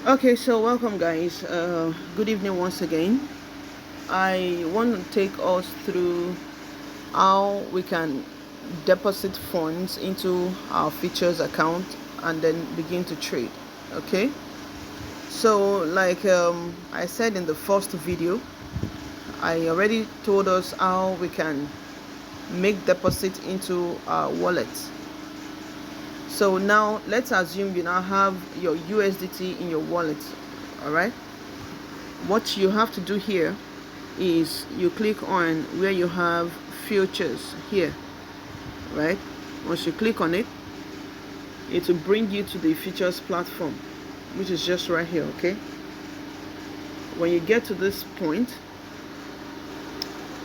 Okay, so welcome guys. Good evening once again. I want to take us through how we can deposit funds into our features account and then begin to trade. Okay, so like I said in the first video, I already told us how we can make deposit into our wallet. So now let's assume you now have your USDT in your wallet. All right, what you have to do here is you click on where you have futures here, right? Once you click on it, it will bring you to the futures platform, which is just right here. Okay, when you get to this point,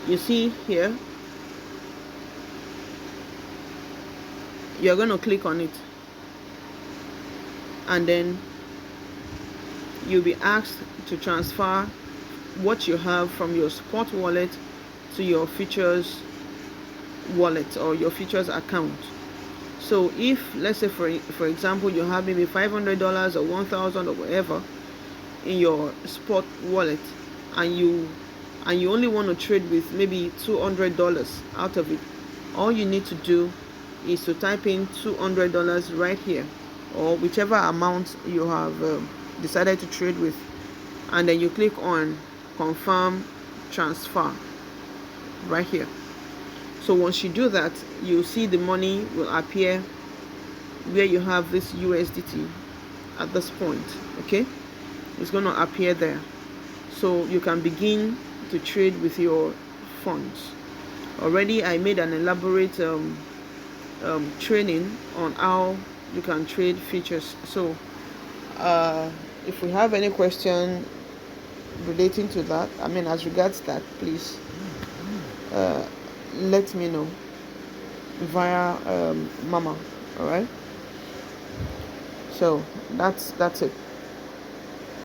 you see here, you're going to click on it, and then you'll be asked to transfer what you have from your spot wallet to your futures wallet or your futures account. So if, let's say for example, you have maybe $500 or 1,000 or whatever in your spot wallet, and you only want to trade with maybe $200 out of it, all you need to do is to type in $200 right here, or whichever amount you have decided to trade with, and then you click on confirm transfer right here. So once you do that, you'll see the money will appear where you have this USDT at this point. Okay, it's going to appear there, so you can begin to trade with your funds. Already I made an elaborate training on how you can trade features. So if we have any question relating to that, as regards that, please let me know via Mama. All right, so that's it.